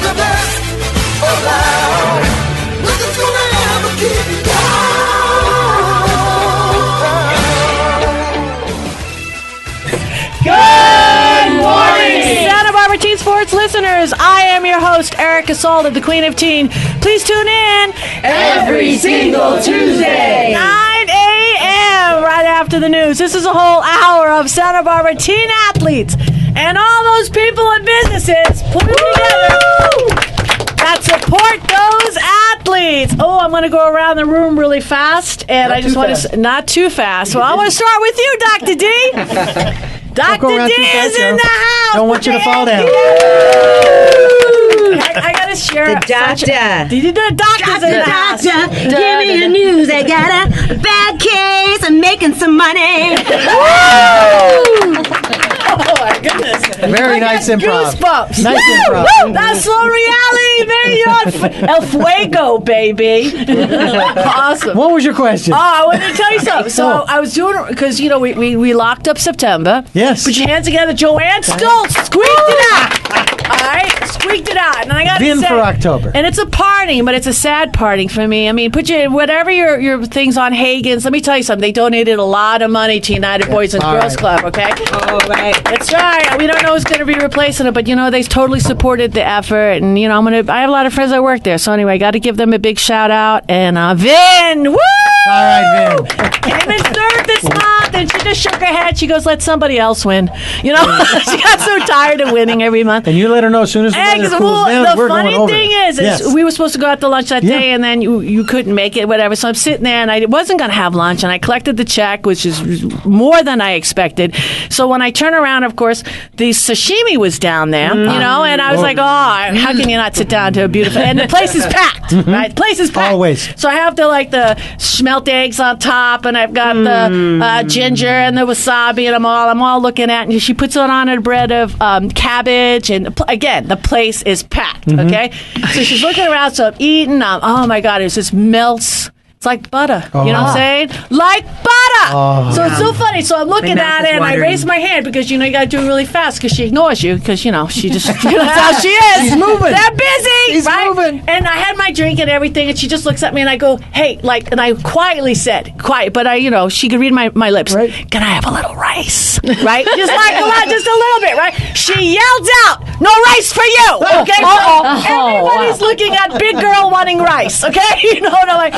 the best around. Nothing's gonna ever keep you down. Good morning, Santa Barbara Teen Sports listeners. I am your host, Erica Salda, the Queen of Teen. Please tune in every single Tuesday, 9 a.m. right after the news. This is a whole hour of Santa Barbara teen athletes and all those people and businesses put together that support those athletes. Oh, I'm going to go around the room really fast, and I just want to not too fast. Well, I want to start with you, Dr. D. Dr. D is in the house. Don't want you to fall down. I got to share. The doctor. The doctor's in the house. Doctor, give me the news. I got a bad case. I'm making some money. Oh my goodness! Very nice improv. Goosebumps. Nice improv. Woo! That's Sloane Reali. There you are. El Fuego, baby. Awesome. What was your question? Oh, I wanted to tell you something. So I was doing because we locked up September. Yes. Put your hands together. Joanne Stoltz squeaked it out. All right, squeaked it out, and I got to say, for October. And it's a party, but it's a sad party for me. I mean, put whatever your things on Hagen's. Let me tell you something. They donated a lot of money to United Boys and Girls Club. Okay. All right. That's right. We don't know who's going to be replacing it, but they totally supported the effort, and I have a lot of friends that work there. So anyway, I got to give them a big shout out. And Vin, woo! All right, Vin. Came in third this month, and she just shook her head. She goes, "Let somebody else win." She got so tired of winning every month. And you let her know as soon as the weather cools down, the we're funny going over. thing is we were supposed to go out to lunch that day, and then you couldn't make it, whatever. So I'm sitting there, and I wasn't going to have lunch, and I collected the check, which is more than I expected. So when I turn around, of course, the sashimi was down there, and I was like, how can you not sit down to a beautiful... And the place is packed, right? The place is packed. Always. So I have the smelt eggs on top, and I've got the ginger and the wasabi, and I'm all looking at, and she puts it on a bread of cabbage, and again, the place is packed, okay? So she's looking around, so I'm eating, oh my God, it just melts. It's like butter. You know what I'm saying? Like butter. So it's so funny. So I'm looking at it, and I raise my hand because, you got to do it really fast because she ignores you because, she just, that's how she is. She's moving. They're busy. She's moving. And I had my drink and everything, and she just looks at me, and I go, hey, and I quietly said, but she could read my lips. Right. Can I have a little rice? Right? Just just a little bit, right? She yelled out, no rice for you. Okay? Everybody's looking at big girl wanting rice. Okay? And I'm like,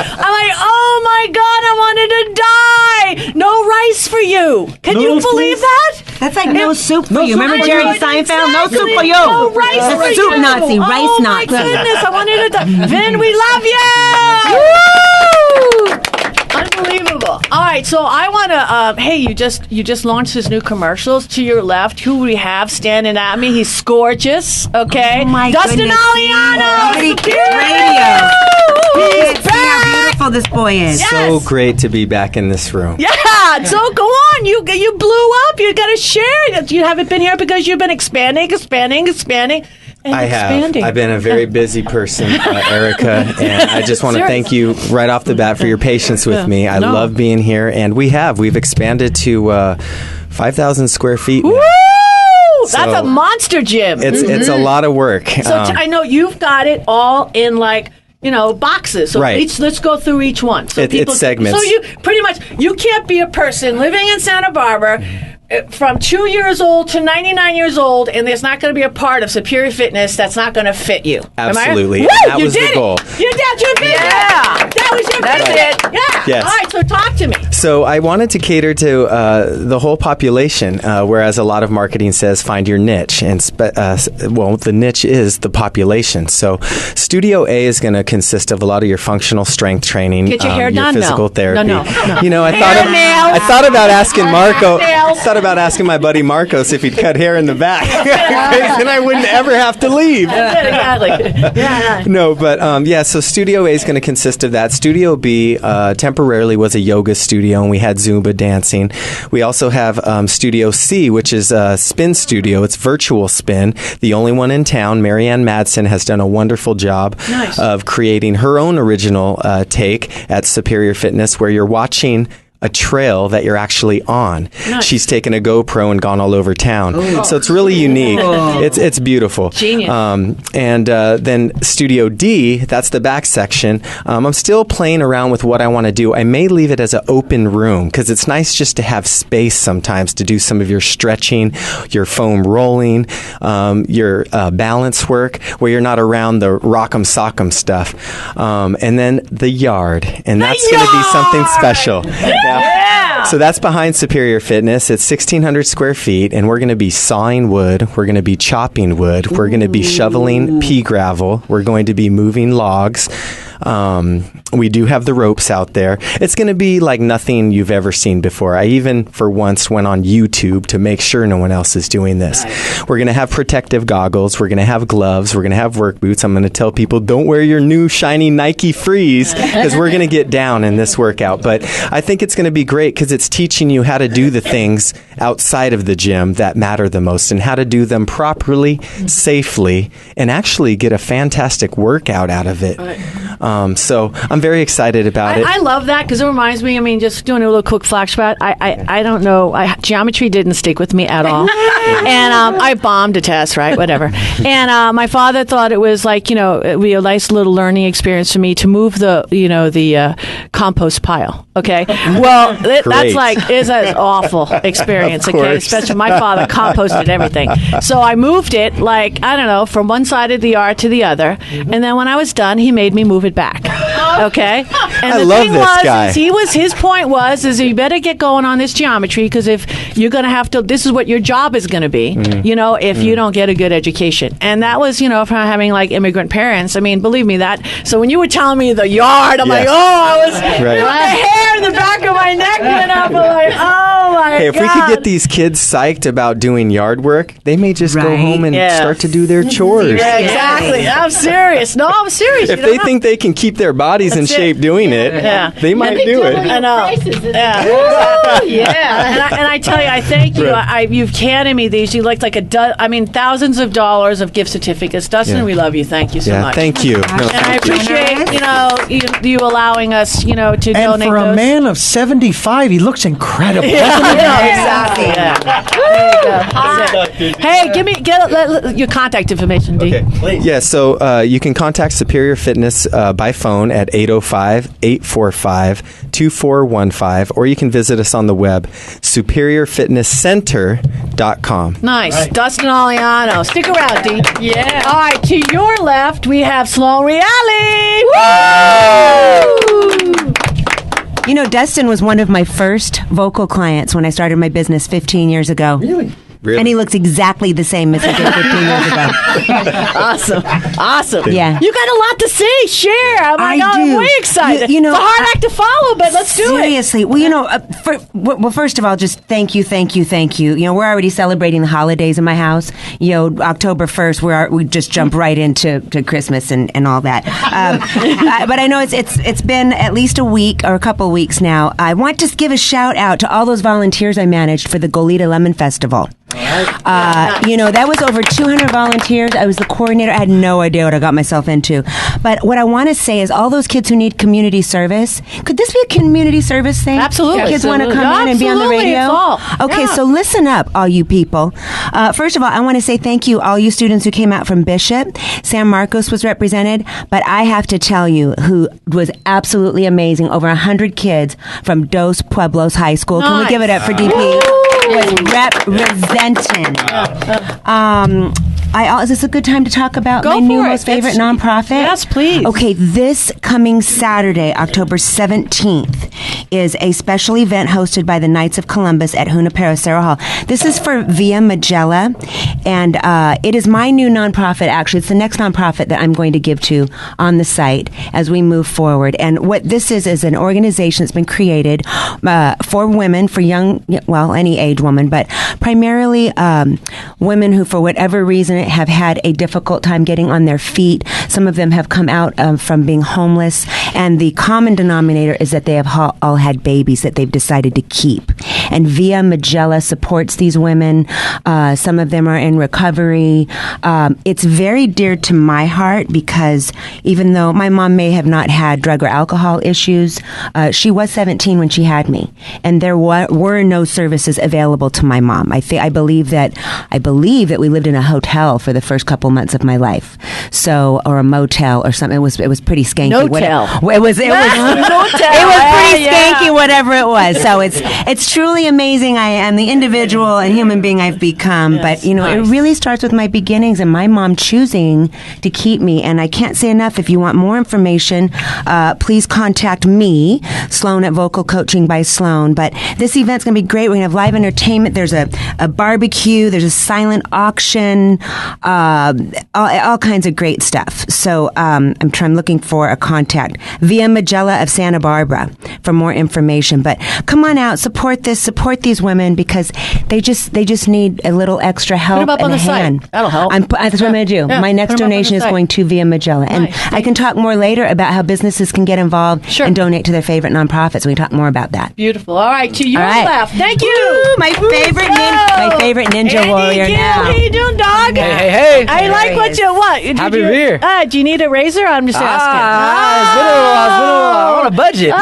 oh my God, I wanted to die. No rice for you. Can you believe that? That's like no soup for you. soup Remember for Jerry you. Seinfeld? No soup for you. No rice for you. Soup Nazi, rice Oh Nazi. my goodness, I wanted to die. Vin, we love you. Woo! Unbelievable. All right, so I want to, hey, you just launched his new commercials. To your left, who we have standing at me? He's gorgeous, okay? Oh my Dustin goodness. Allian. Radio. He's See how beautiful this boy is. Yes. So great to be back in this room. Yeah, so go on. You blew up. You got to share. You haven't been here because you've been expanding. And I have. expanding. I've been a very busy person, Erica, and I just want to thank you right off the bat for your patience with me. I love being here, and we've expanded to 5,000 square feet. Woo! So That's a monster gym. It's a lot of work. So I know you've got it all in boxes. So Right. let's go through each one. So It's segments. So you can't be a person living in Santa Barbara from 2 years old to 99 years old, and there's not going to be a part of Superior Fitness that's not going to fit you. Absolutely. Woo, That was the goal. You did your vision. Yeah. That was your That's vision. it. Yeah. Yes. All right, so talk to me. So I wanted to cater to the whole population, whereas a lot of marketing says find your niche. And the niche is the population. So Studio A is going to consist of a lot of your functional strength training, Get your hair your done? physical No. therapy. No. I thought about asking Marco. I thought about asking my buddy Marcos if he'd cut hair in the back, then I wouldn't ever have to leave. Exactly. Yeah. No, but so Studio A is going to consist of that. Studio B temporarily was a yoga studio, and we had Zumba dancing. We also have Studio C, which is a spin studio. It's virtual spin, the only one in town. Marianne Madsen has done a wonderful job of creating her own original take at Superior Fitness, where you're watching a trail that you're actually on. Nice. She's taken a GoPro and gone all over town. So it's really unique. It's beautiful. Genius. And then Studio D, that's the back section. I'm still playing around with what I want to do. I may leave it as an open room because it's nice just to have space sometimes to do some of your stretching, your foam rolling, your balance work where you're not around the rock'em sock'em stuff. And then the yard. And that's going to be something special. Now, so that's behind Superior Fitness. It's 1,600 square feet, and we're going to be sawing wood. We're going to be chopping wood. We're going to be shoveling pea gravel. We're going to be moving logs. We do have the ropes out there. It's going to be like nothing you've ever seen before. I even, for once, went on YouTube to make sure no one else is doing this. Nice. We're going to have protective goggles. We're going to have gloves. We're going to have work boots. I'm going to tell people, don't wear your new shiny Nike Frees because we're going to get down in this workout. But I think it's going to be great because it's teaching you how to do the things outside of the gym that matter the most and how to do them properly, safely, and actually get a fantastic workout out of it. So I'm very excited about it. I love that because it reminds me, I mean, just doing a little quick flashback, I don't know, geometry didn't stick with me at all. And I bombed a test, right? Whatever. And my father thought it was like, it'd be a nice little learning experience for me to move the compost pile. Okay. Well, that's like, is an awful experience. Okay. Especially my father composted everything. So I moved it like, I don't know, from one side of the yard to the other. And then when I was done, he made me move it back. Okay. And I love this guy. His point was you better get going on this geometry because if you're going to have to, this is what your job is going to be, if you don't get a good education. And that was, from having like immigrant parents. I mean, believe me that. So when you were telling me the yard, I'm like, I was, right. My hair in the back of my neck went up. I'm like, oh my God. Hey, if we could get these kids psyched about doing yard work, they may just go home and start to do their chores. Yeah, exactly. I'm serious. No, I'm serious. If they think they can keep their bodies in shape doing it, they might do it. I know. And I tell you, I thank you. You've handed me these. You like thousands of dollars of gift certificates. Dustin, we love you. Thank you so much. Thank you. I appreciate you allowing us, to donate those. And for a man of 75, he looks incredible. Exactly. There you go. Hey, get your contact information, D. Okay, please. Yeah, so you can contact Superior Fitness by phone at 805-845-2415, or you can visit us on the web, superiorfitnesscenter.com. Nice. Right. Dustin Allian. Stick around, D. Yeah. All right, to your left, we have Sloane Reali. Woo! Dustin was one of my first vocal clients when I started my business 15 years ago. Really? And he looks exactly the same as he did 15 years ago. Awesome. Yeah. You got a lot to say. Share. I'm way excited. It's a hard act to follow, but let's do it. Seriously. Well, first of all, just thank you. We're already celebrating the holidays in my house. October 1st, we just jump right into Christmas and all that. But I know it's been at least a week or a couple of weeks now. I want to give a shout out to all those volunteers I managed for the Goleta Lemon Festival. That was over 200 volunteers. I was the coordinator. I had no idea what I got myself into. But what I want to say is all those kids who need community service, could this be a community service thing? Absolutely. Kids want to come in and be on the radio? Okay, so listen up, all you people. First of all, I want to say thank you, all you students who came out from Bishop. San Marcos was represented, but I have to tell you who was absolutely amazing. Over 100 kids from Dos Pueblos High School. Nice. Can we give it up for DP? Was representing. Is this a good time to talk about my new most favorite nonprofit? Yes, please. Okay, this coming Saturday, October 17th, is a special event hosted by the Knights of Columbus at Junipero Cerro Hall. This is for Via Magella, and it is my new nonprofit, actually. It's the next nonprofit that I'm going to give to on the site as we move forward. And what this is an organization that's been created for women, for any age woman, but primarily women who, for whatever reason, have had a difficult time getting on their feet. Some of them have come out from being homeless, and the common denominator is that they have all had babies that they've decided to keep. and Via Magella supports these women. Some of them are in recovery. It's very dear to my heart because even though my mom may have not had drug or alcohol issues, she was 17 when she had me, and there were no services available to my mom. I believe that we lived in a hotel for the first couple months of my life, or a motel or something. It was pretty skanky. No-tel. It was pretty skanky, whatever it was. So it's truly amazing. I am the individual and human being I've become. Yes, but it really starts with my beginnings and my mom choosing to keep me. And I can't say enough. If you want more information, please contact me, Sloane at Vocal Coaching by Sloane. But this event's going to be great. We're going to have live entertainment. There's a barbecue. There's a silent auction. All kinds of great stuff. So I'm looking for a contact Via Magella of Santa Barbara for more information. But come on out, support these women because they just need a little extra help. Put them up and on a the hand. site. That'll help. That's what I'm going to do. Yeah, My next put 'em up on donation the is site. going to Via Magella, and Nice. I can talk more later about how businesses can get involved and donate to their favorite nonprofits. We can talk more about that. Beautiful. All right, to your All right. left. Thank you. Woo, my favorite ninja Andy warrior Gill, now. How you doing, dog? Hey. I like what you want. Happy to be here. Do you need a razor? I'm just asking. It's been a while. I want a budget.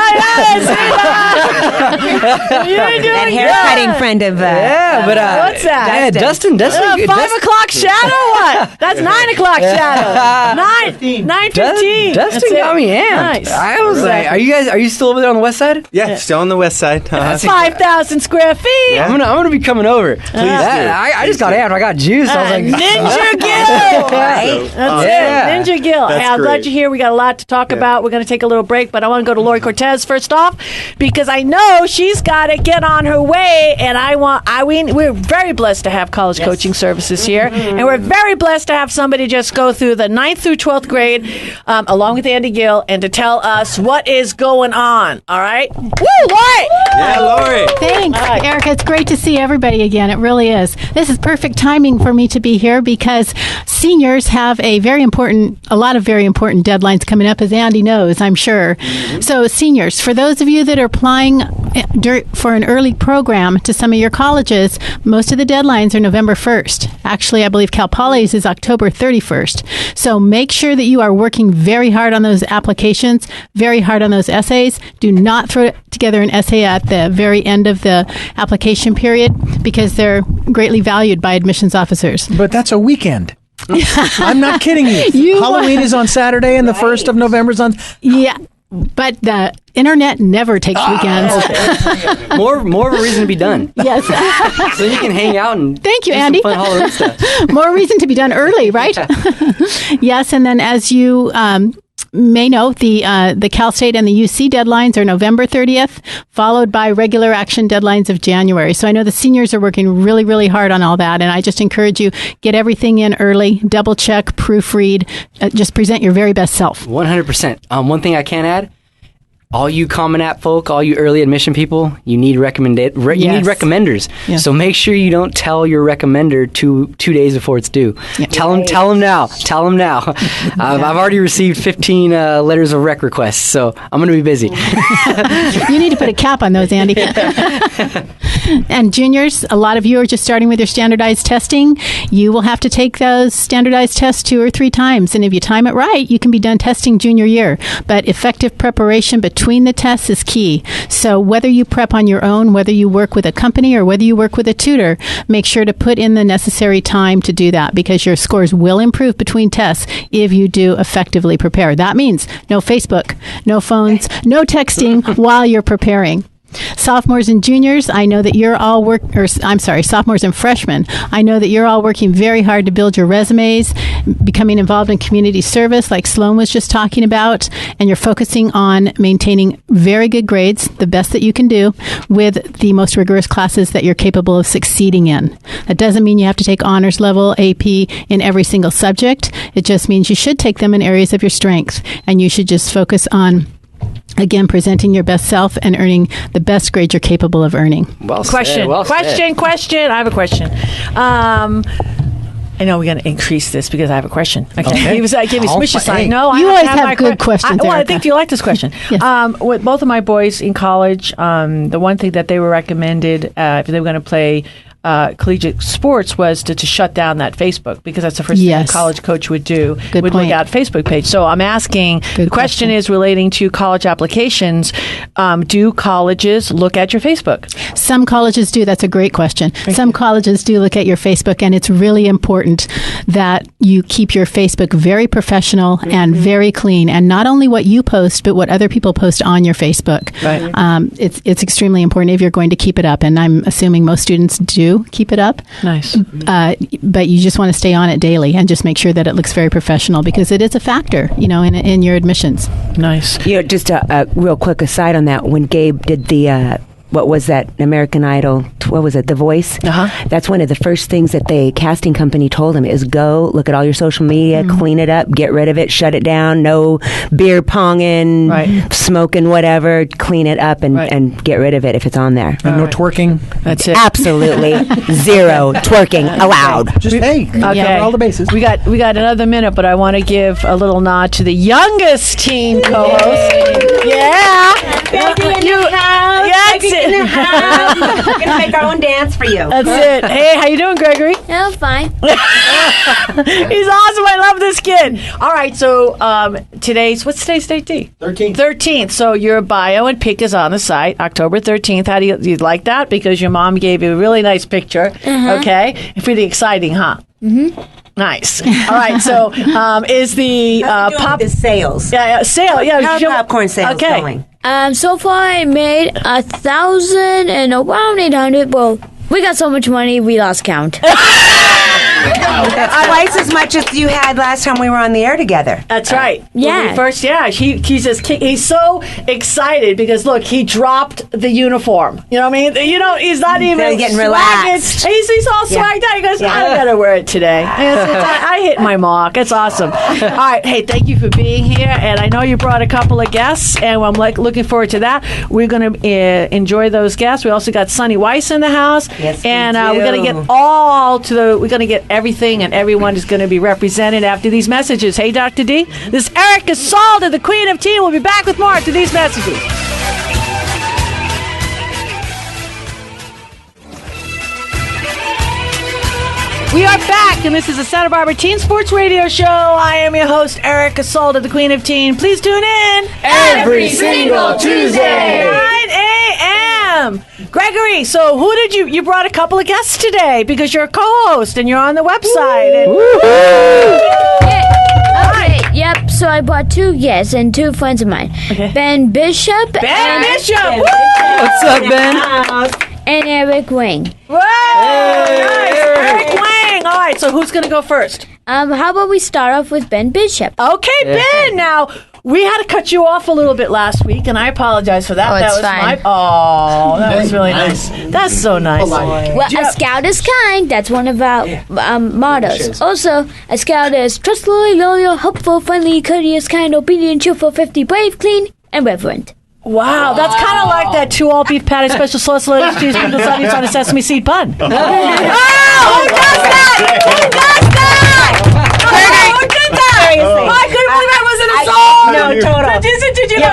You're doing That hair good. cutting friend of What's that? Yeah, Dustin. 5 o'clock shadow? What? That's 9 o'clock shadow. 9:15. Dustin got me amped. Nice. I was like, are you still over there on the west side? Yeah, still on the west side. That's 5,000 square feet. I'm gonna be coming over. Please do. I just got amped. I got juice. I was like, Ninja Gill. Right? That's Yeah. it. Ninja Gill. That's Hey, I'm glad great. you're here. We got a lot to talk about. We're going to take a little break, but I want to go to Laurie Cortez first off because I know she's got to get on her way. And we're very blessed to have college coaching services here. And we're very blessed to have somebody just go through the 9th through 12th grade along with Andy Gill and to tell us what is going on. All right? Woo, Laurie! Yeah, Laurie. Thanks, Hi. Erica. It's great to see everybody again. It really is. This is perfect timing for me to be here because seniors have a lot of very important deadlines coming up, as Andy knows, I'm sure. So, seniors, for those of you that are applying for an early program to some of your colleges, most of the deadlines are November 1st. Actually, I believe Cal Poly's is October 31st. So make sure that you are working very hard on those applications, very hard on those essays. Do not throw together an essay at the very end of the application period because they're greatly valued by admissions officers. But that's a weekend. I'm not kidding you. Halloween is on Saturday and the 1st of November is on... Yeah, but the internet never takes weekends. more of a reason to be done. Yes. So you can hang out and Thank you, do Andy. some fun Halloween stuff. More reason to be done early, right? Yes, and then as you may know, the Cal State and the UC deadlines are November 30th, followed by regular action deadlines of January. So I know the seniors are working really, really hard on all that, and I just encourage you, get everything in early, double check, proofread, just present your very best self. 100%. One thing I can add, all you Common App folk, all you early admission people, you need you need recommenders. Yeah. So make sure you don't tell your recommender two days before it's due. Yeah. Tell them now. I've already received 15 letters of rec requests, so I'm going to be busy. You need to put a cap on those, Andy. And juniors, a lot of you are just starting with your standardized testing. You will have to take those standardized tests 2 or 3 times. And if you time it right, you can be done testing junior year. But effective preparation between the tests is key. So whether you prep on your own, whether you work with a company or whether you work with a tutor, make sure to put in the necessary time to do that because your scores will improve between tests if you do effectively prepare. That means no Facebook, no phones, no texting while you're preparing. Sophomores and juniors, I know that you're all sophomores and freshmen. I know that you're all working very hard to build your resumes, becoming involved in community service like Sloane was just talking about, and you're focusing on maintaining very good grades, the best that you can do, with the most rigorous classes that you're capable of succeeding in. That doesn't mean you have to take honors level AP in every single subject. It just means you should take them in areas of your strength, and you should just focus on again, presenting your best self and earning the best grade you're capable of earning. Well Question. said, well said. Question. I have a question. I know we're going to increase this because I have a question. Okay. He gave me smishy sign. No, You I always have have my good questions, I Erica. think you like this question. Yes. With both of my boys in college, the one thing that they were recommended if they were going to play collegiate sports was to shut down that Facebook, because that's the first thing a college coach would do. Good would point. look at Facebook page. So I'm asking, the question is relating to college applications. Do colleges look at your Facebook? Some colleges do. That's a great question. Some colleges do look at your Facebook, and it's really important that you keep your Facebook very professional and very clean, and not only what you post, but what other people post on your Facebook. Right. It's extremely important if you're going to keep it up, and I'm assuming most students do keep it up. Nice. But you just want to stay on it daily and just make sure that it looks very professional, because it is a factor, in your admissions. Nice. Just a real quick aside on that. When Gabe did the what was that, American Idol, what was it, The Voice? That's one of the first things that the casting company told him is go look at all your social media, clean it up, get rid of it, shut it down, no beer ponging, smoking, whatever, clean it up and get rid of it if it's on there. And no twerking. That's it. Absolutely zero twerking allowed. Just cover all the bases. We got another minute, but I want to give a little nod to the youngest teen co-host. Yeah. Baby in the house. Baby in the house. We're going to make our own dance for you. That's it. Hey, how you doing, Gregory? Yeah, I'm fine. He's awesome. I love this kid. All right, so what's today's date, D? 13th. So your bio and pic is on the site, October 13th. How do you like that? Because your mom gave you a really nice picture. Okay. Pretty exciting, huh? Mm-hmm. Nice. All right. So is the the sales? Yeah, sale. Yeah. How are popcorn sales going? So far I made 1,000 and around 800. Well, we got so much money we lost count. That's twice as much as you had last time we were on the air together. That's right. Yeah. He's so excited because look, he dropped the uniform. You know what I mean? He's not even getting swagged. relaxed. He's all swagged out. He goes, I don't gotta wear it today. I hit my mark. It's awesome. All right. Hey, thank you for being here. And I know you brought a couple of guests, and I'm looking forward to that. We're gonna enjoy those guests. We also got Sonny Weiss in the house. Yes, and we do. we're gonna get everything, and everyone is going to be represented after these messages. Hey, Dr. D, this is Erica Salda, the Queen of Teen. We'll be back with more after these messages. We are back, and this is the Santa Barbara Teen Sports Radio Show. I am your host, Erica Salda, the Queen of Teen. Please tune in Every single Tuesday. 9 a.m. Gregory, so who did you brought a couple of guests today because you're a co-host and you're on the website. Okay, yep, so I brought 2 guests and 2 friends of mine. Okay. Ben Bishop. Ben Bishop. Woo! What's up, Ben? And Eric Wang. Whoa! Nice. Eric Wang. All right, so who's going to go first? How about we start off with Ben Bishop? Okay, Ben. Now, we had to cut you off a little bit last week, and I apologize for that. Oh, that it's was fine. that was really nice. That's so nice. Well, a scout is kind. That's one of our mottos. Also, a scout is trustworthy, loyal, helpful, friendly, courteous, kind, obedient, cheerful, thrifty, brave, clean, and reverent. Wow, that's kind of like that 2 all beef patty special sauce, lettuce, cheese, pickles, onions on a sesame seed bun. Oh, who does that? Who does that? Who did that? Seriously. I couldn't believe I wasn't a song. No, total.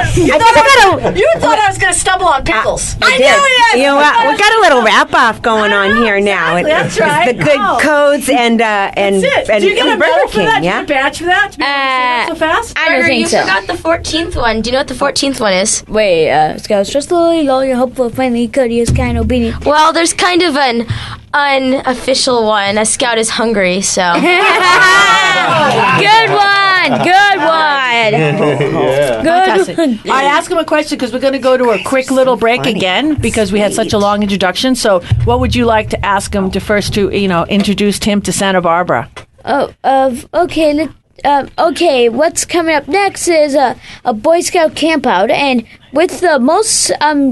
You thought I was going to stumble on pickles. I knew it. You know what? We got a little wrap off going on here now. Exactly, that's right. It's the good codes and That's it. Do you get a Burger medal for King, that? Do you yeah. get a badge for that? To be able to say that so fast? I don't Gregory, think you so. forgot the 14th one. Do you know what the 14th one is? Wait, scouts trustworthy, loyal, helpful, friendly, courteous, kind, obedient. Well, there's kind of an unofficial one. A scout is hungry, so. Good one. Good one. Fantastic. All right, ask him a question because we're going to go to a quick little break again because we had such a long introduction. So, what would you like to ask him to first introduce him to Santa Barbara? Okay. Okay, what's coming up next is a Boy Scout campout, and with the most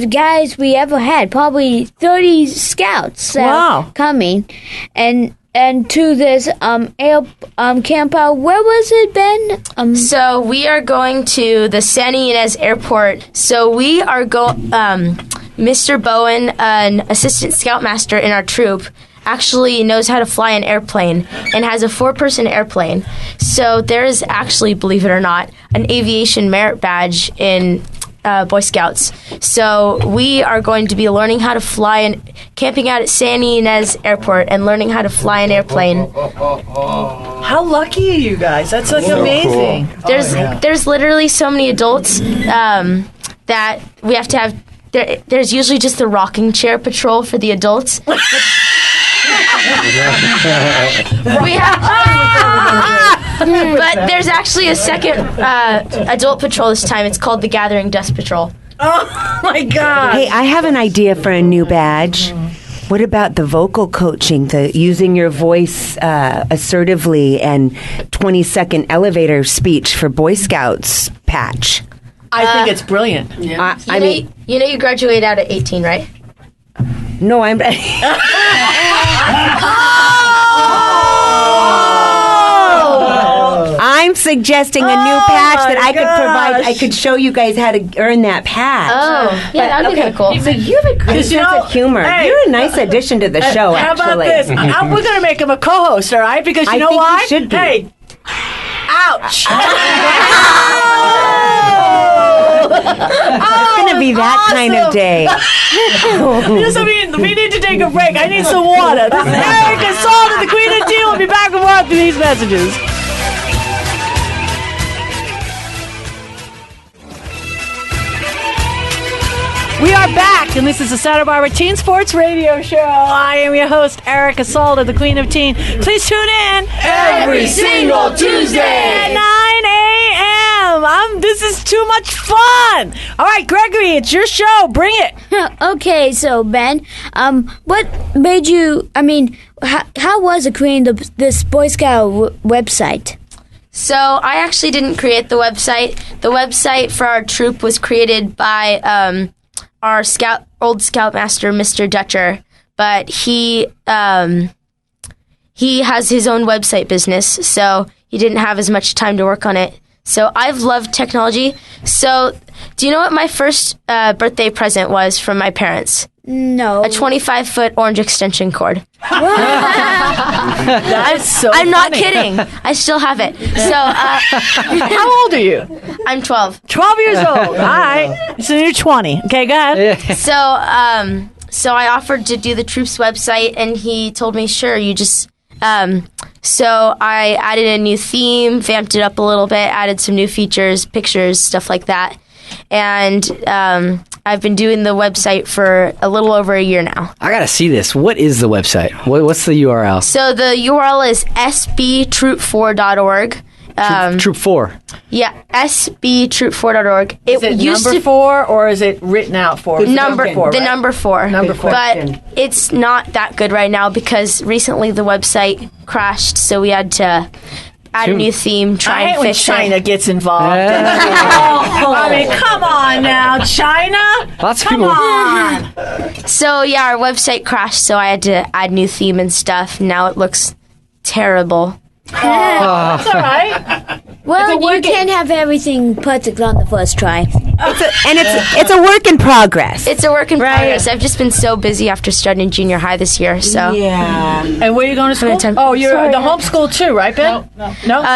guys we ever had, probably 30 scouts coming, and to this campout. Where was it, Ben? So we are going to the Santa Ynez Airport. So we are Mr. Bowen, an assistant scoutmaster in our troop, actually knows how to fly an airplane and has a 4-person airplane. So there is actually, believe it or not, an aviation merit badge in Boy Scouts. So we are going to be learning how to fly and camping out at San Ynez Airport and learning how to fly an airplane. How lucky are you guys? That's like amazing. There's literally so many adults that we have to have. There's usually just the rocking chair patrol for the adults. We have, but there's actually a second adult patrol this time. It's called the Gathering Dust Patrol. Oh my God! Hey, I have an idea for a new badge. What about the vocal coaching, the using your voice assertively and 20-second elevator speech for Boy Scouts patch? I think it's brilliant. Yeah. You know you graduate out at 18, right? No, I'm... I'm suggesting a new patch that I could provide. I could show you guys how to earn that patch. Oh, yeah, that'd be kind of cool. So you have a great sense of humor. Hey, you're a nice addition to the show, how actually. about this? We're going to make him a co-host, all right? Because you know think why? he should be. Hey, ouch. It's going to be that kind of day. Yes, I mean, we need to take a break. I need some water. This is Erica Salda, the Queen of Tea. We'll be back with more after these messages. We are back, and this is the Santa Barbara Teen Sports Radio Show. I am your host, Erica Salda, the Queen of Teen. Please tune in Every single Tuesday at 9 a.m. This is too much fun. All right, Gregory, it's your show. Bring it. Okay, so Ben, what made you? I mean, how was it creating this Boy Scout website? So I actually didn't create the website. The website for our troop was created by our old scoutmaster, Mr. Dutcher, but he has his own website business, so he didn't have as much time to work on it. So I've loved technology. So do you know what my first birthday present was from my parents? No. A 25-foot orange extension cord. That's so I'm not funny. kidding. I still have it. So How old are you? I'm 12. 12 years old. All right. So you're 20. Okay, go ahead. So I offered to do the troops website, and he told me, sure, you just... So I added a new theme, vamped it up a little bit, added some new features, pictures, stuff like that. And I've been doing the website for a little over a year now. I gotta see this. What is the website? What's the URL? So the URL is sbtroop4.org. Troop 4. Yeah, sbtroop4.org. Is it number 4 or is it written out for? Number 4, right? number 4. Number 4. But it's not that good right now because recently the website crashed, so we had to add a new theme, try I hate and when fix China it. gets involved. I mean, come on now, China. Lots of Come people. on. So yeah, our website crashed, so I had to add new theme and stuff. Now it looks terrible. That's all right. Well, you can't have everything perfect on the first try. It's a work in progress. It's a work in progress. I've just been so busy after starting junior high this year. So Yeah. And where are you going to school? Oh, you're the homeschool too, right, Ben? No.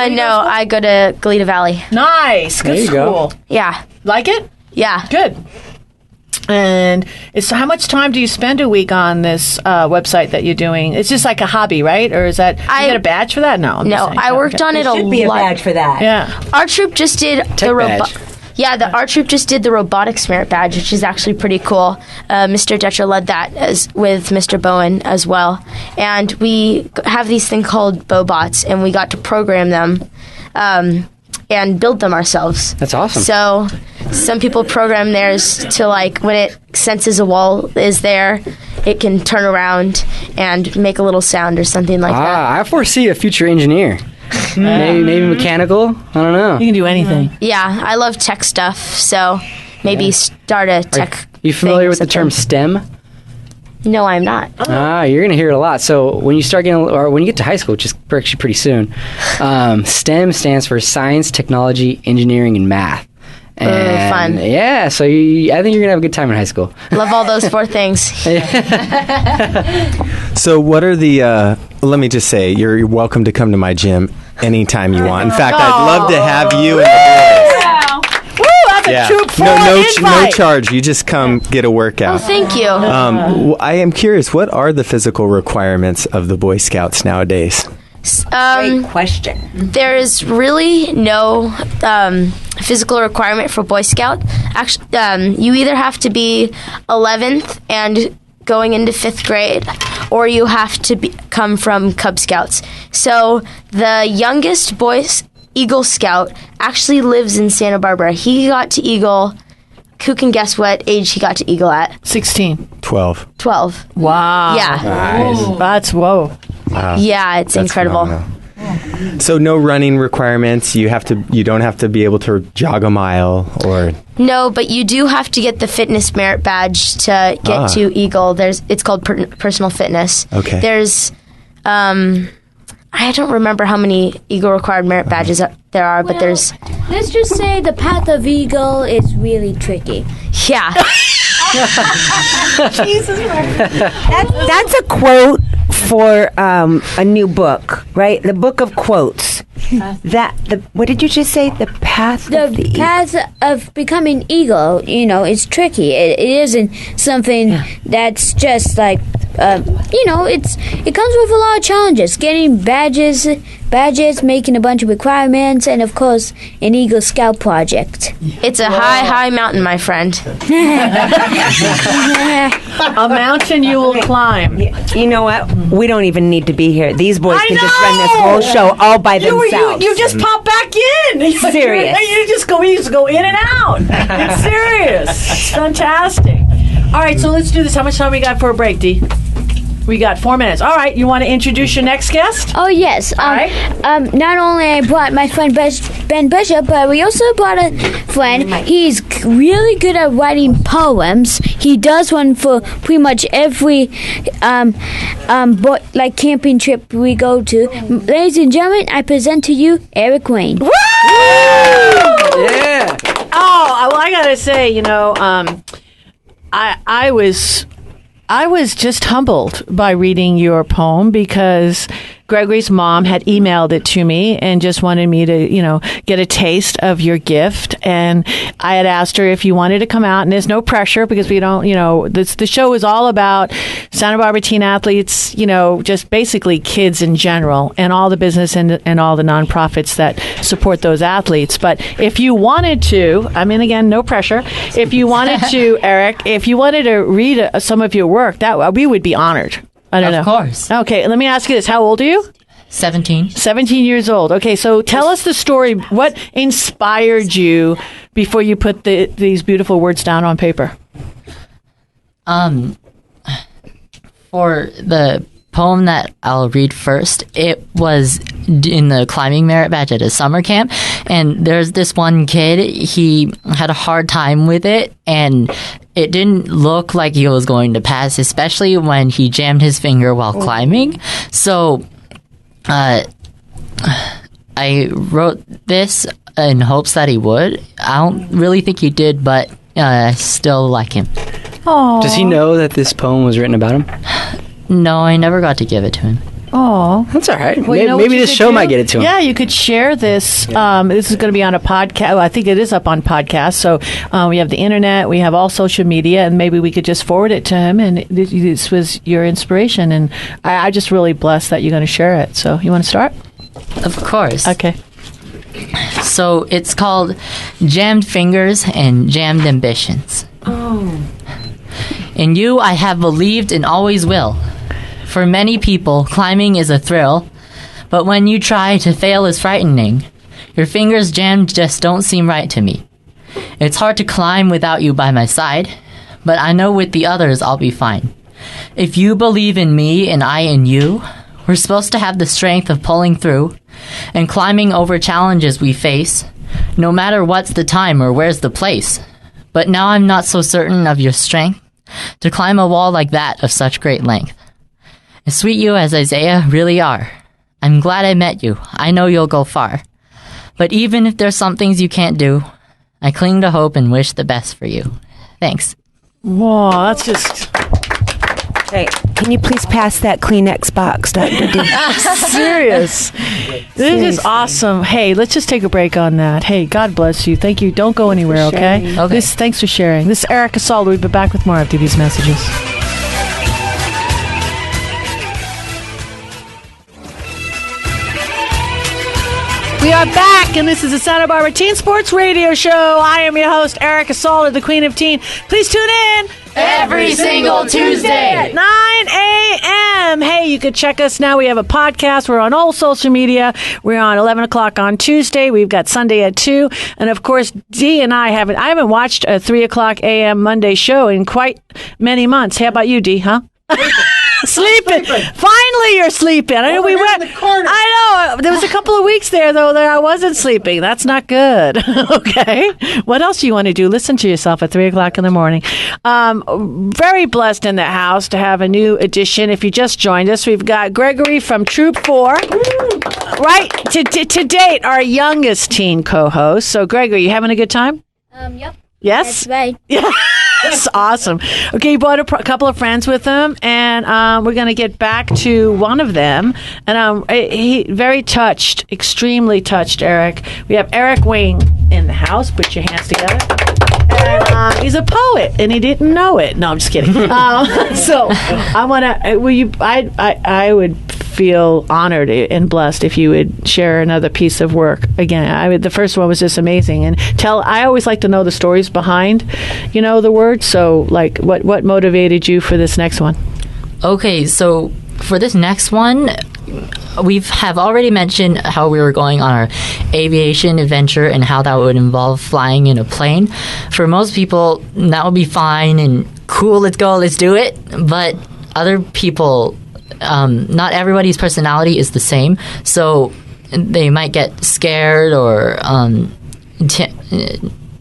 no, I go to Goleta Valley. Nice. Good There you school. go. Yeah, Like it? yeah. Good. And so how much time do you spend a week on this website that you're doing? It's just like a hobby, right? Or is that, you get a badge for that? No. I'm just No, saying. I worked on it a Should be a lot. badge for that. Yeah. Our troop just did Tech badge. Our troop just did the robotics merit badge, which is actually pretty cool. Mr. Dutcher led that with Mr. Bowen as well. And we have these things called Bobots, and we got to program them and build them ourselves. That's awesome. So some people program theirs to, like, when it senses a wall is there, it can turn around and make a little sound or something like that. I foresee a future engineer. maybe mechanical. I don't know. You can do anything. Yeah, I love tech stuff, so maybe start a tech. You familiar thing or with the term something. STEM? No, I'm not. You're going to hear it a lot. So when you start getting, or when you get to high school, which is actually pretty soon, STEM stands for science, technology, engineering, and math. And, fun. Yeah, so I think you're going to have a good time in high school. Love all those 4 things. So what are the, let me just say, you're welcome to come to my gym anytime you want. In fact, I'd love to have you and the boys. Woo, that's a troop 4 no invite. charge. You just come get a workout. Oh, thank you. I am curious, what are the physical requirements of the Boy Scouts nowadays? Great question. There is really no physical requirement for Boy Scout. Actually, you either have to be 11th and going into 5th grade, or you have to come from Cub Scouts. So the youngest Eagle Scout actually lives in Santa Barbara. He got to Eagle. Who can guess what age he got to Eagle at? 16. 12. 12. Wow. Yeah. That's whoa. Yeah, it's That's incredible. phenomenal. So no running requirements. You don't have to be able to jog a mile or. No, but you do have to get the fitness merit badge to get to Eagle. It's called personal fitness. Okay. There's, I don't remember how many Eagle required merit badges there are, but there's. Let's just say the path of Eagle is really tricky. Yeah. That's a quote for a new book, right? The book of quotes. What did you just say? The path of the path of becoming Eagle, it's tricky. It isn't something that's just like, it comes with a lot of challenges. Getting badges, making a bunch of requirements, and of course, an Eagle Scout project. It's a high mountain, my friend. A mountain you will climb. You know what? We don't even need to be here. These boys I can just run this whole show all by themselves. You just pop back in. Serious. You just go in and out. It's serious. It's fantastic. All right, so let's do this. How much time we got for a break, Dee? We got 4 minutes. All right, you want to introduce your next guest? Oh, yes. All right. Not only I brought my friend Ben Bishop, but we also brought a friend. He's really good at writing poems. He does one for pretty much every camping trip we go to. Ladies and gentlemen, I present to you Eric Wayne. Woo! Yeah. Oh, well, I got to say, I was just humbled by reading your poem because Gregory's mom had emailed it to me and just wanted me to, get a taste of your gift. And I had asked her if you wanted to come out, and there's no pressure because we don't, the show is all about Santa Barbara teen athletes, just basically kids in general and all the business and all the nonprofits that support those athletes. But if you wanted to, again, no pressure. If you wanted to, Eric, if you wanted to read some of your work, that we would be honored. I don't know. Of course. Okay, let me ask you this. How old are you? 17. 17 years old. Okay, so tell us the story. What inspired you before you put these beautiful words down on paper? For the poem that I'll read first, it was in the climbing merit badge at a summer camp, and there's this one kid, he had a hard time with it, and it didn't look like he was going to pass, especially when he jammed his finger while climbing. So I wrote this in hopes that he would. I don't really think he did, but I still like him. Oh. Does he know that this poem was written about him? No, I never got to give it to him. Oh, that's all right. Well, maybe this show might get it to him. Yeah, you could share this. This is going to be on a podcast. Well, I think it is up on podcast. So we have the internet, we have all social media, and maybe we could just forward it to him. And this was your inspiration, and I just really blessed that you're going to share it. So you want to start? Of course. Okay. So it's called Jammed Fingers and Jammed Ambitions. Oh. In you, I have believed and always will. For many people, climbing is a thrill, but when you try to fail is frightening. Your fingers jammed just don't seem right to me. It's hard to climb without you by my side, but I know with the others I'll be fine. If you believe in me and I in you, we're supposed to have the strength of pulling through and climbing over challenges we face, no matter what's the time or where's the place. But now I'm not so certain of your strength to climb a wall like that of such great length. As sweet you as Isaiah really are. I'm glad I met you. I know you'll go far. But even if there's some things you can't do, I cling to hope and wish the best for you. Thanks. Whoa, that's just... Hey, can you please pass that Kleenex box, Dr. D? Serious. This is awesome. Hey, let's just take a break on that. Hey, God bless you. Thank you. Don't go anywhere, okay? Okay. Thanks for sharing. This is Erica Salda. We'll be back with more after these messages. We are back, and this is the Santa Barbara Teen Sports Radio Show. I am your host, Erica Salda, the Queen of Teen. Please tune in Every single Tuesday at 9 a.m. Hey, you can check us now. We have a podcast. We're on all social media. We're on 11 o'clock on Tuesday. We've got Sunday at 2. And, of course, Dee and I haven't watched a 3 o'clock a.m. Monday show in quite many months. How about you, Dee, huh? Sleeping. Finally, you're sleeping. I know we went. I know there was a couple of weeks there though that I wasn't sleeping. That's not good. Okay. What else do you want to do? Listen to yourself at 3 o'clock in the morning. Very blessed in the house to have a new addition. If you just joined us, we've got Gregory from Troop 4. Right to date, our youngest teen co-host. So, Gregory, you having a good time? Yep. Yes. That's right. Yeah. That's awesome. Okay, he brought a couple of friends with him, and we're going to get back to one of them. And he very touched, extremely touched Eric. We have Eric Wang in the house. Put your hands together. And he's a poet, and he didn't know it. No, I'm just kidding. So I want to. I would feel honored and blessed if you would share another piece of work again. The first one was just amazing, and I always like to know the stories behind, the words. So, like, what motivated you for this next one? Okay, so for this next one, we have already mentioned how we were going on our aviation adventure and how that would involve flying in a plane. For most people, that would be fine and cool. Let's go, let's do it. But other people, not everybody's personality is the same, so they might get scared or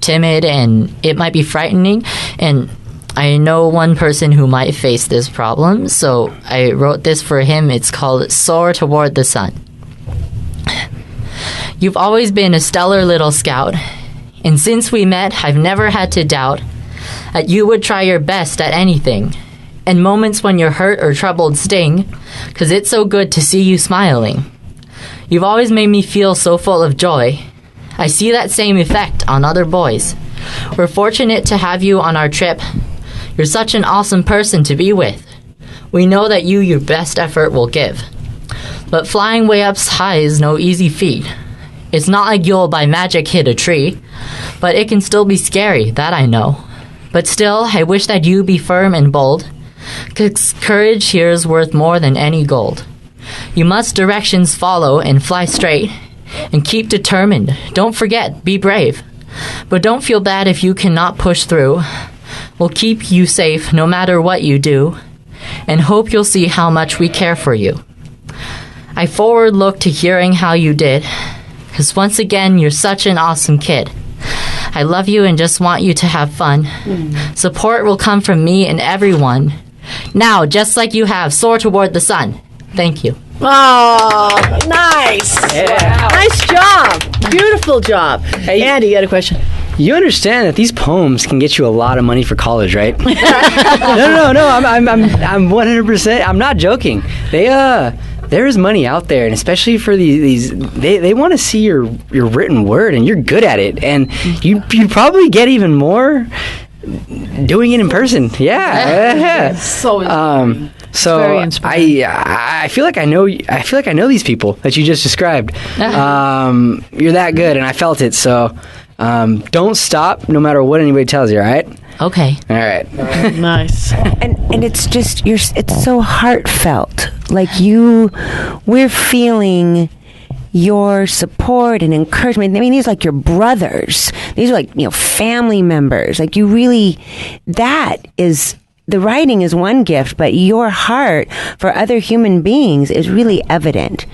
timid, and it might be frightening. And I know one person who might face this problem, so I wrote this for him. It's called Soar Toward the Sun. You've always been a stellar little scout, and since we met, I've never had to doubt that you would try your best at anything. And moments when you're hurt or troubled sting, 'cause it's so good to see you smiling. You've always made me feel so full of joy. I see that same effect on other boys. We're fortunate to have you on our trip. You're such an awesome person to be with. We know that your best effort will give. But flying way up high is no easy feat. It's not like you'll by magic hit a tree, but it can still be scary, that I know. But still, I wish that you be firm and bold, 'cause courage here is worth more than any gold. You must directions follow and fly straight, and keep determined. Don't forget, be brave. But don't feel bad if you cannot push through. We'll keep you safe no matter what you do, and hope you'll see how much we care for you. I forward look to hearing how you did, 'cause once again, you're such an awesome kid. I love you and just want you to have fun. Support will come from me and everyone. Now, just like you have, soar toward the sun. Thank you. Oh, nice. Yeah. Nice job. Beautiful job. Hey, Andy, you had a question? You understand that these poems can get you a lot of money for college, right? No. I'm 100%. I'm not joking. There is money out there, and especially for these they want to see your written word, and you're good at it, and you probably get even more doing it in person. Yeah. So So very inspiring. I feel like I know these people that you just described. You're that good, and I felt it. So don't stop, no matter what anybody tells you. All right? Okay. All right. Nice. And it's just it's so heartfelt. Like we're feeling your support and encouragement. I mean, these are like your brothers. These are like, family members. Like, you really, the writing is one gift, but your heart for other human beings is really evident.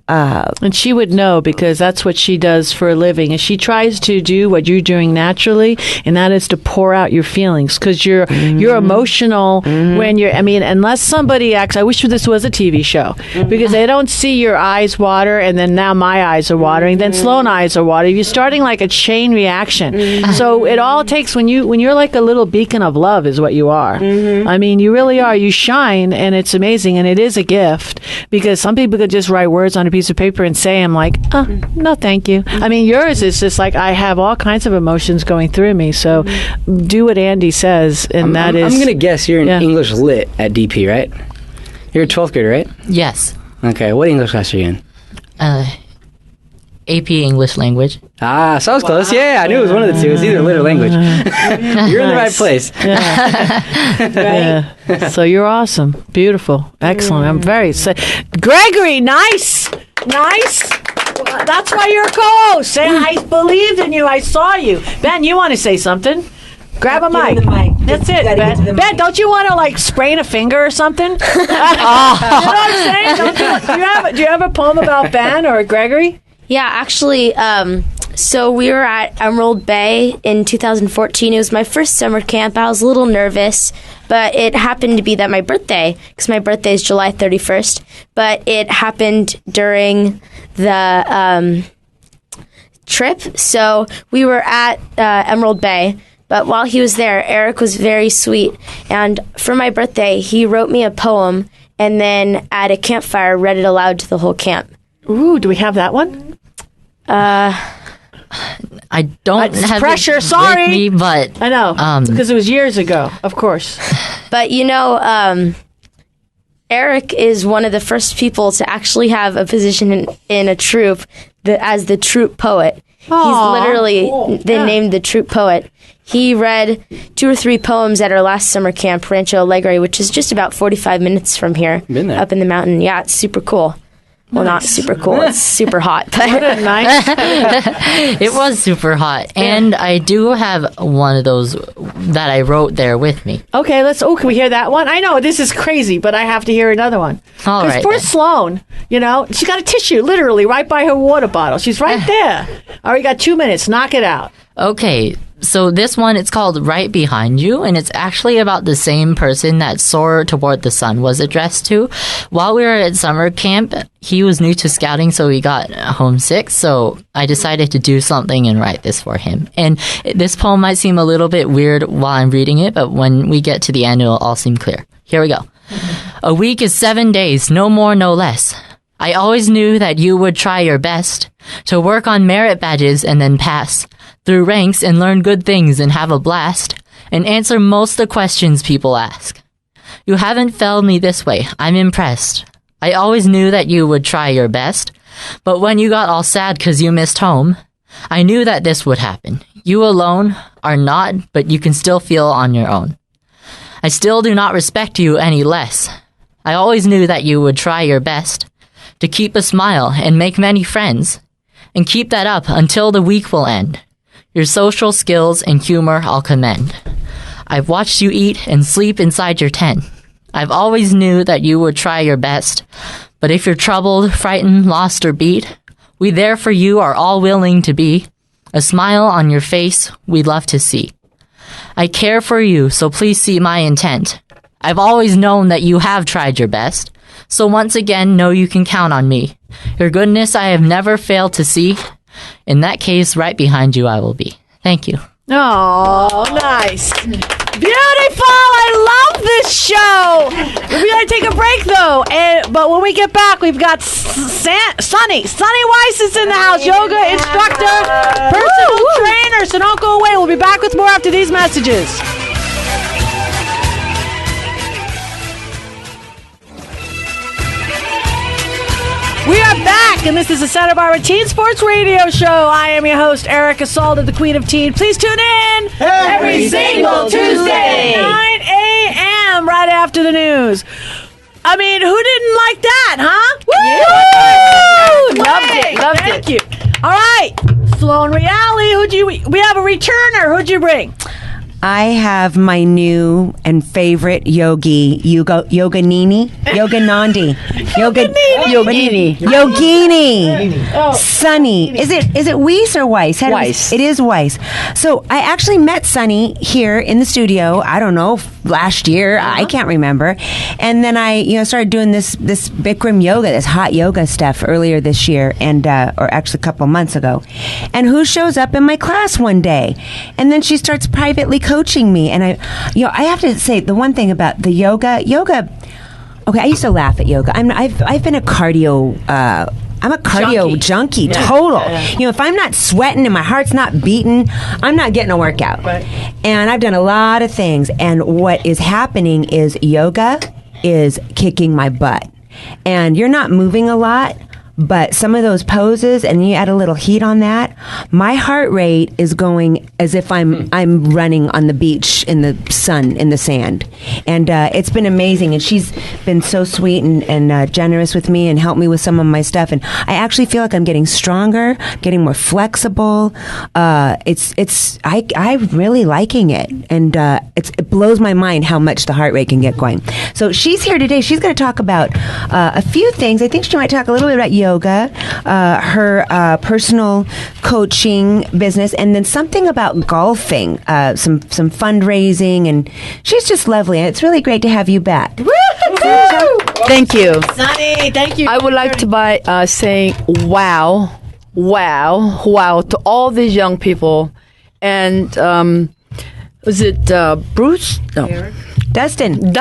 And she would know because that's what she does for a living. And she tries to do what you're doing naturally, and that is to pour out your feelings because you're emotional when you're. I mean, unless somebody acts. I wish this was a TV show because they don't see your eyes water, and then now my eyes are watering. Then Sloane eyes are watering. You're starting like a chain reaction. So it all takes when you're like a little beacon of love is what you are. I mean, you really are. You shine, and it's amazing, and it is a gift because some people could just write words on a piece of paper and say, I'm like, no, thank you. I mean, yours is just like, I have all kinds of emotions going through me. So do what Andy says. And I'm going to guess you're in English Lit at DP, right? You're a 12th grader, right? Yes. Okay. What English class are you in? AP English Language. So I was close. Yeah, I knew it was one of the two. It's either Lit or Language. You're in the right place. Right? So you're awesome. Beautiful. Excellent. I'm very Gregory, nice. That's why you're a co-host. I believed in you. I saw you. Ben, you want to say something? Grab a mic. That's it, Ben. Ben, don't you want to like sprain a finger or something? You know what I'm saying? Do you have a poem about Ben or Gregory? Yeah, actually, so we were at Emerald Bay in 2014. It was my first summer camp. I was a little nervous, but it happened to be that my birthday, because my birthday is July 31st, but it happened during the trip. So we were at Emerald Bay, but while he was there, Eric was very sweet. And for my birthday, he wrote me a poem and then at a campfire read it aloud to the whole camp. Ooh, do we have that one? I don't have pressure. It sorry, with me, but I know because it was years ago, of course. But you know, Eric is one of the first people to actually have a position in a troupe as the troupe poet. He's literally been named the troupe poet. He read 2 or 3 poems at our last summer camp, Rancho Alegre, which is just about 45 minutes from here, up in the mountain. Yeah, it's super cool. Well, not super cool. It's super hot. But nice. It was super hot. And I do have one of those that I wrote there with me. Okay, can we hear that one? I know, this is crazy, but I have to hear another one. All right. Because poor Sloane, you know, she got a tissue literally right by her water bottle. She's right there. All right, you got 2 minutes. Knock it out. Okay. So this one, it's called Right Behind You, and it's actually about the same person that Soar Toward the Sun was addressed to. While we were at summer camp, he was new to scouting, so he got homesick, so I decided to do something and write this for him. And this poem might seem a little bit weird while I'm reading it, but when we get to the end, it'll all seem clear. Here we go. A week is 7 days, no more, no less. I always knew that you would try your best to work on merit badges and then pass through ranks and learn good things and have a blast and answer most of the questions people ask. You haven't failed me this way. I'm impressed. I always knew that you would try your best, but when you got all sad because you missed home, I knew that this would happen. You alone are not, but you can still feel on your own. I still do not respect you any less. I always knew that you would try your best to keep a smile and make many friends, and keep that up until the week will end. Your social skills and humor I'll commend. I've watched you eat and sleep inside your tent. I've always knew that you would try your best, but if you're troubled, frightened, lost, or beat, we there for you are all willing to be. A smile on your face we'd love to see. I care for you, so please see my intent. I've always known that you have tried your best, so once again, know you can count on me. Your goodness I have never failed to see. In that case, right behind you I will be. Thank you. Oh, nice. Beautiful. I love this show. We got to take a break, though. But when we get back, we've got Sonny. Sonny Weiss is in the house. Yoga instructor, personal trainer. So don't go away. We'll be back with more after these messages. We are back, and this is the Santa Barbara Teen Sports Radio Show. I am your host, Erica Salda, the Queen of Teen. Please tune in every single Tuesday, 9 a.m., right after the news. I mean, who didn't like that, huh? Woo! Loved it. Thank you. All right, Sloane Reali, we have a returner. Who'd you bring? I have my new and favorite Yogi, Yoganini, Yogini, Sonny. Is it Weiss or Weiss? Weiss. It is Weiss. So I actually met Sonny here in the studio. I don't know, last year. I can't remember. And then I, started doing this Bikram yoga, this hot yoga stuff earlier this year, and or actually a couple months ago. And who shows up in my class one day? And then she starts privately coaching me, and I have to say the one thing about the yoga. Okay, I used to laugh at yoga. I've been a cardio. I'm a cardio junkie, total. If I'm not sweating and my heart's not beating, I'm not getting a workout. Right. And I've done a lot of things, and what is happening is yoga is kicking my butt. And you're not moving a lot, but some of those poses, and you add a little heat on that, my heart rate is going as if I'm running on the beach in the sun, in the sand. And it's been amazing. And she's been so sweet and generous with me and helped me with some of my stuff. And I actually feel like I'm getting stronger, getting more flexible. I'm really liking it. And it blows my mind how much the heart rate can get going. So she's here today. She's going to talk about a few things. I think she might talk a little bit about yoga, her personal coaching business, and then something about golfing, some fundraising, and she's just lovely. And it's really great to have you back. Thank you. Sonny, thank you. I would like to say wow to all these young people. And was it Bruce? No. Dustin,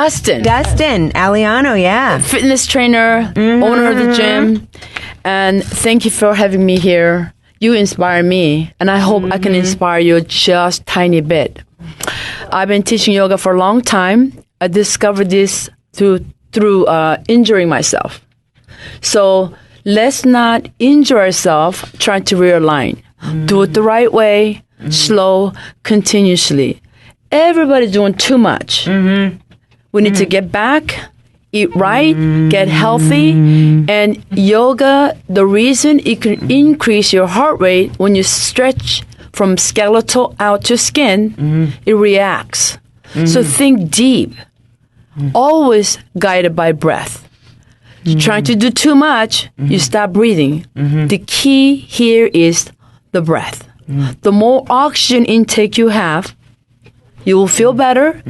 Alliano, yeah. Fitness trainer, owner of the gym. And thank you for having me here. You inspire me, and I hope I can inspire you just tiny bit. I've been teaching yoga for a long time. I discovered this through injuring myself. So let's not injure ourselves trying to realign. Do it the right way, slow, continuously. Everybody's doing too much. We need to get back, eat right, get healthy. And yoga, the reason it can increase your heart rate when you stretch from skeletal out to skin, it reacts. So think deep, always guided by breath. You're trying to do too much, you stop breathing. The key here is the breath. The more oxygen intake you have, you will feel better.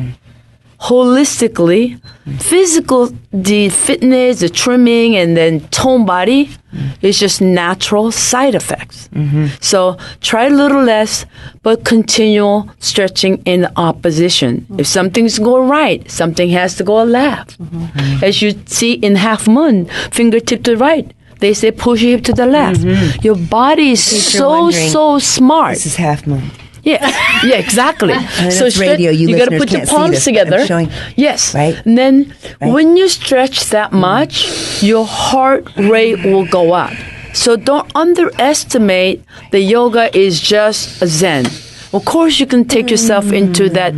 Holistically, the fitness, the trimming, and then tone body is just natural side effects. So try a little less, but continue stretching in opposition. If something's going right, something has to go left. As you see in Half Moon, fingertip to the right. They say push your hip to the left. Your body is so smart. This is Half Moon. Yeah, exactly. So radio, you got to put your palms together. Yes. Right. And then when you stretch that much, your heart rate will go up. So don't underestimate the yoga is just a zen. Of course, you can take yourself into that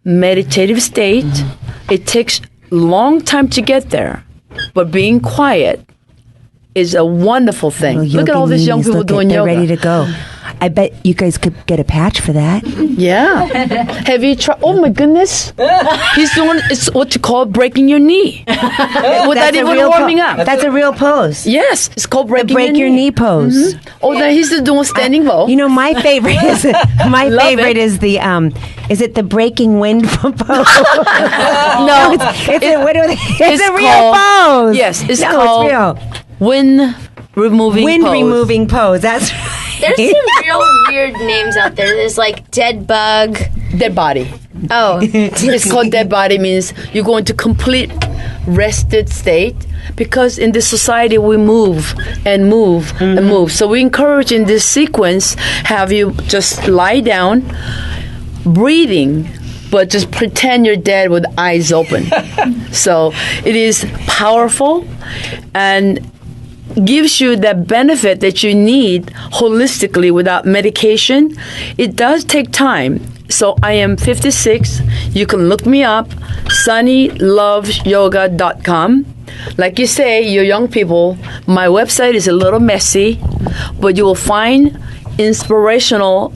meditative state. It takes a long time to get there, but being quiet is a wonderful thing. Look at all these young people doing yoga. They're ready to go. I bet you guys could get a patch for that. Yeah. Have you tried? Oh my goodness. He's doing, it's what you call breaking your knee. Without even warming up. That's a real pose. Yes. It's called breaking break your knee pose. Oh, then he's doing standing bow. My favorite is is the is it the breaking wind pose? No, it's a real pose. Yes, it's called wind removing pose. That's right. There's some real weird names out there. There's like dead bug. Dead body. Oh. It's called dead body, means you go into complete rested state, because in this society we move and move and move. So we encourage in this sequence, have you just lie down, breathing, but just pretend you're dead with eyes open. So it is powerful and gives you that benefit that you need holistically without medication. It does take time. So I am 56. You can look me up, sunnylovesyoga.com. Like you say, you young people, my website is a little messy, but you will find inspirational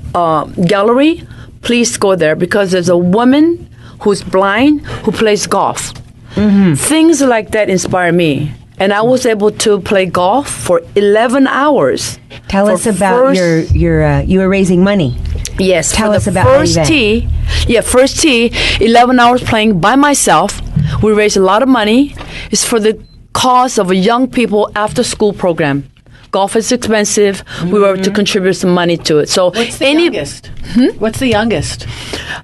gallery, please go there because there's a woman who's blind who plays golf. Things like that inspire me. And I was able to play golf for 11 hours. Tell us about you were raising money. Yes. Tell us about first that tee. Yeah, first tee, 11 hours playing by myself. We raised a lot of money. It's for the cause of a young people after school program. Golf is expensive. We were to contribute some money to it. So what's the youngest? What's the youngest?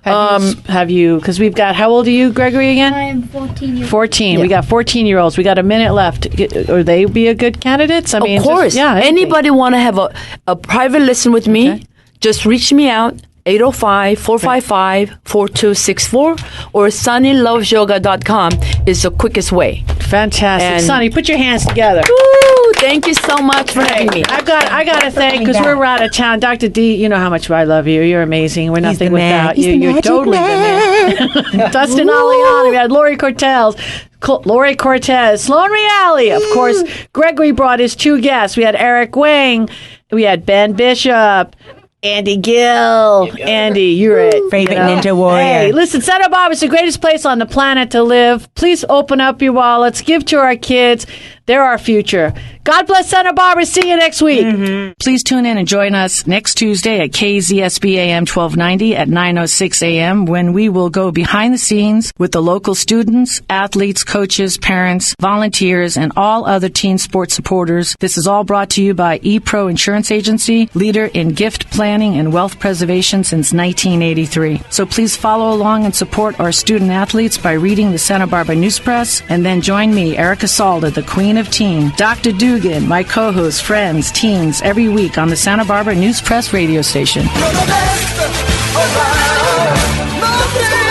Have you? Because we've got. How old are you, Gregory? Again? I'm 14 14. We got 14-year-olds. We got a minute left. Are they be a good candidates? I mean, of course. Anybody want to have a private lesson with me? Okay. Just reach me out. 805-455-4264 or sonnylovesyoga.com is the quickest way. Fantastic. And Sonny, put your hands together. Woo, thank you so much for having me. I got to thank, because we're out of town. Dr. D, you know how much I love you. You're amazing. We're nothing without you. You're totally the man. Dustin, Allian. We had Laurie Cortez, Sloane Reali. Of course, Gregory brought his 2 guests. We had Eric Wang. We had Ben Bishop. Andy Gill. Andy, you're it. Favorite Ninja Warrior. Hey, listen, Santa Barbara's the greatest place on the planet to live. Please open up your wallets. Give to our kids. They're our future. God bless Santa Barbara. See you next week. Please tune in and join us next Tuesday at KZSB AM 1290 at 9:06 a.m. when we will go behind the scenes with the local students, athletes, coaches, parents, volunteers, and all other teen sports supporters. This is all brought to you by ePro Insurance Agency, leader in gift planning and wealth preservation since 1983. So please follow along and support our student athletes by reading the Santa Barbara News Press, and then join me, Erica Salda, the Queen of Teen, Dr. Dugan, my co-host, friends, teens, every week on the Santa Barbara News Press radio station. You're the best around. Nothing